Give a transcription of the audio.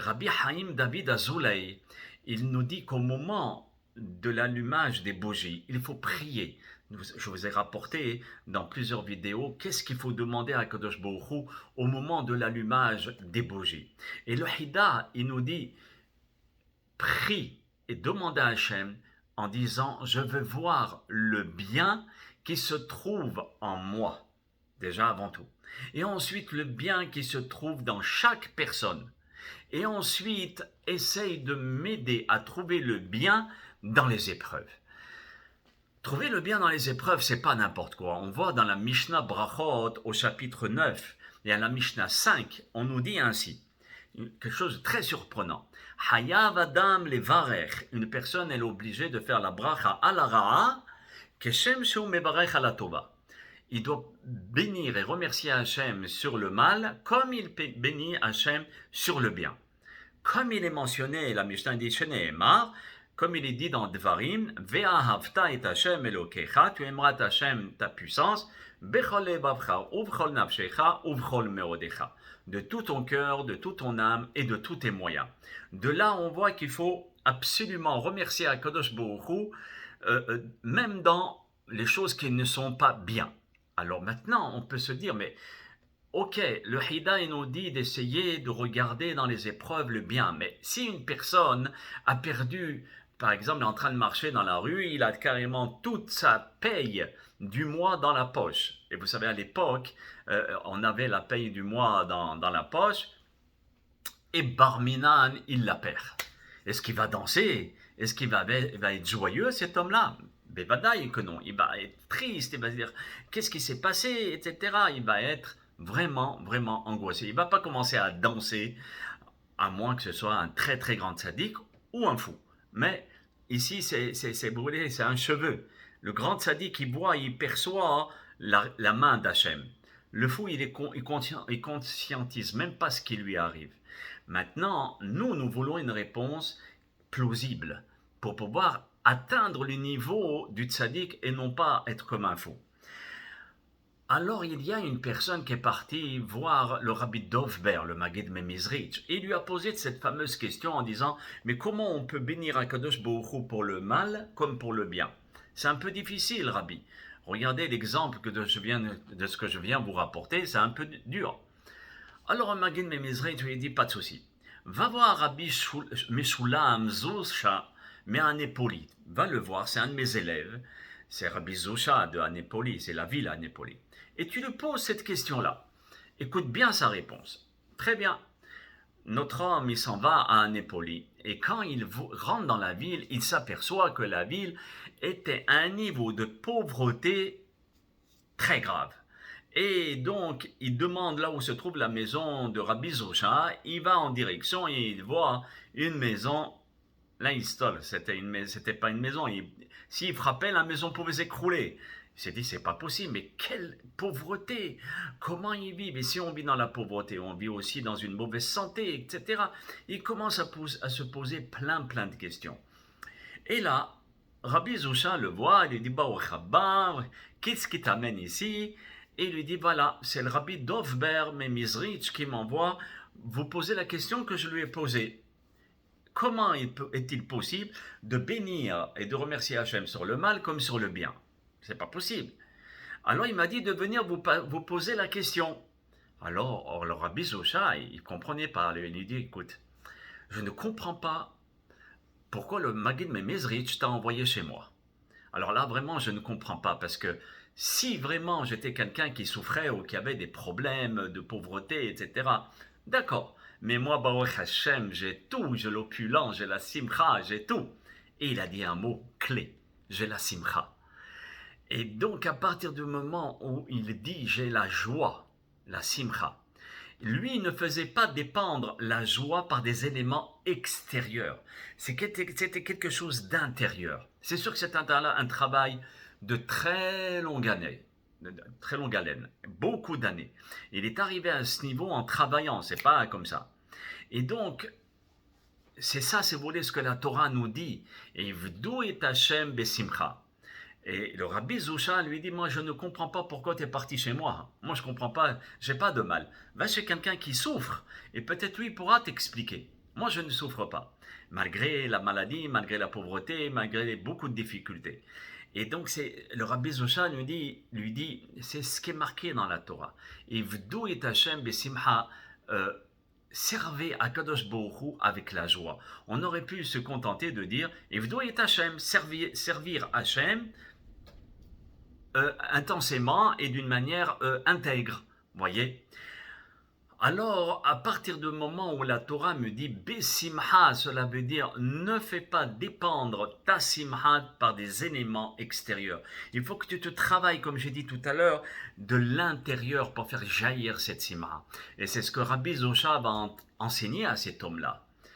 Rabbi Haïm David Azoulay, il nous dit qu'au moment de l'allumage des bougies, il faut prier. Je vous ai rapporté dans plusieurs vidéos qu'est-ce qu'il faut demander à Kadosh Baruch Hu au moment de l'allumage des bougies. Et le Hida, il nous dit, prie et demande à Hachem en disant, je veux voir le bien qui se trouve en moi, déjà avant tout. Et ensuite, le bien qui se trouve dans chaque personne. Et ensuite, essaye de m'aider à trouver le bien dans les épreuves. Trouver le bien dans les épreuves, c'est pas n'importe quoi. On voit dans la Mishnah Brachot au chapitre 9 et à la Mishnah 5, on nous dit ainsi, quelque chose de très surprenant. Hayav Adam levarech, une personne elle est obligée de faire la bracha à la ra'a, keshem shu mevarech à la tova. Il doit bénir et remercier Hachem sur le mal, comme il bénit Hachem sur le bien. Comme il est mentionné, la Mishnah dit Sheneemar, comme il est dit dans Dvarim, Ve'ahavta et Hachem Elokecha, tu aimeras Hachem ta puissance, Bechol levavcha, uvchol nafshecha, uvchol meodecha, de tout ton cœur, de toute ton âme et de tous tes moyens. De là, on voit qu'il faut absolument remercier Akadosh Baruch Hu, même dans les choses qui ne sont pas bien. Alors maintenant, on peut se dire, mais ok, le Hida nous dit d'essayer de regarder dans les épreuves le bien, mais si une personne a perdu, par exemple, est en train de marcher dans la rue, il a carrément toute sa paye du mois dans la poche. Et vous savez, à l'époque, on avait la paye du mois dans la poche, et Barminan, il la perd. Est-ce qu'il va danser? Est-ce qu'il va être joyeux, cet homme-là? Bevadaï que non, il va être triste, il va se dire qu'est-ce qui s'est passé, etc. Il va être vraiment angoissé. Il ne va pas commencer à danser, à moins que ce soit un très très grand sadique ou un fou. Mais ici, c'est brûlé, c'est un cheveu. Le grand sadique, il voit, il perçoit la main d'Hachem. Le fou, il conscientise même pas ce qui lui arrive. Maintenant, nous voulons une réponse plausible pour pouvoir atteindre le niveau du tzaddik et non pas être comme un fou. Alors il y a une personne qui est partie voir le rabbi Dovber, le Maggid Memizrich, et il lui a posé cette fameuse question en disant « Mais comment on peut bénir Akadosh Baruch Hu pour le mal comme pour le bien ?» C'est un peu difficile, rabbi. Regardez l'exemple de ce que je viens vous rapporter, c'est un peu dur. Alors le Maggid Memizrich lui dit « Pas de souci. Va voir Rabbi Meshulam Zusha, mais à Népoli. Va le voir, c'est un de mes élèves. C'est Rabbi Zusha de Anépoli, c'est la ville à Anépoli. Et tu lui poses cette question-là. Écoute bien sa réponse. Très bien. Notre homme, il s'en va à Anépoli. Et quand il rentre dans la ville, il s'aperçoit que la ville était à un niveau de pauvreté très grave. Et donc, il demande là où se trouve la maison de Rabbi Zusha. Il va en direction et il voit une maison. Là, il stolle. C'était pas une maison. S'il frappait, la maison pouvait s'écrouler. Il s'est dit, c'est pas possible, mais quelle pauvreté! Comment ils vivent? Et si on vit dans la pauvreté, on vit aussi dans une mauvaise santé, etc. Il commence à se poser plein de questions. Et là, Rabbi Zusha le voit, il lui dit, Baruch haba, qu'est-ce qui t'amène ici? Et il lui dit, voilà, c'est le Rabbi Dovber Memizrich qui m'envoie vous poser la question que je lui ai posée. Comment est-il possible de bénir et de remercier Hachem sur le mal comme sur le bien? C'est pas possible. Alors il m'a dit de venir vous poser la question. Alors le Rabbi Zusha, il comprenait pas. Il lui dit, écoute, je ne comprends pas pourquoi le Maggid Memizrich t'a envoyé chez moi. Alors là, vraiment, je ne comprends pas, parce que si vraiment j'étais quelqu'un qui souffrait ou qui avait des problèmes de pauvreté, etc., d'accord. Mais moi, Baruch Hashem, j'ai tout, j'ai l'opulence, j'ai la simcha, j'ai tout. Et il a dit un mot clé, j'ai la simcha. Et donc, à partir du moment où il dit j'ai la joie, la simcha, lui il ne faisait pas dépendre la joie par des éléments extérieurs. C'était quelque chose d'intérieur. C'est sûr que c'est un travail de très longue année. Très longue haleine, beaucoup d'années. Il est arrivé à ce niveau en travaillant, c'est pas comme ça. Et donc, c'est ça, si vous voulez, ce que la Torah nous dit. Et v'dou et Hashem besimcha. Et le Rabbi Zusha lui dit, moi je ne comprends pas pourquoi tu es parti chez moi. Moi je comprends pas, j'ai pas de mal. Va chez quelqu'un qui souffre et peut-être lui pourra t'expliquer. Moi, je ne souffre pas, malgré la maladie, malgré la pauvreté, malgré beaucoup de difficultés. Et donc, le Rabbi Zosha lui dit, c'est ce qui est marqué dans la Torah. Ivdu et Hashem besimcha, servez à Kadosh Baruch Hu avec la joie. On aurait pu se contenter de dire, Ivdu et Hashem, servir Hashem intensément et d'une manière intègre. Voyez. Alors, à partir du moment où la Torah me dit Besimha, cela veut dire ne fais pas dépendre ta simha par des éléments extérieurs. Il faut que tu te travailles, comme j'ai dit tout à l'heure, de l'intérieur pour faire jaillir cette simha. Et c'est ce que Rabbi Zosha va enseigner à cet homme-là.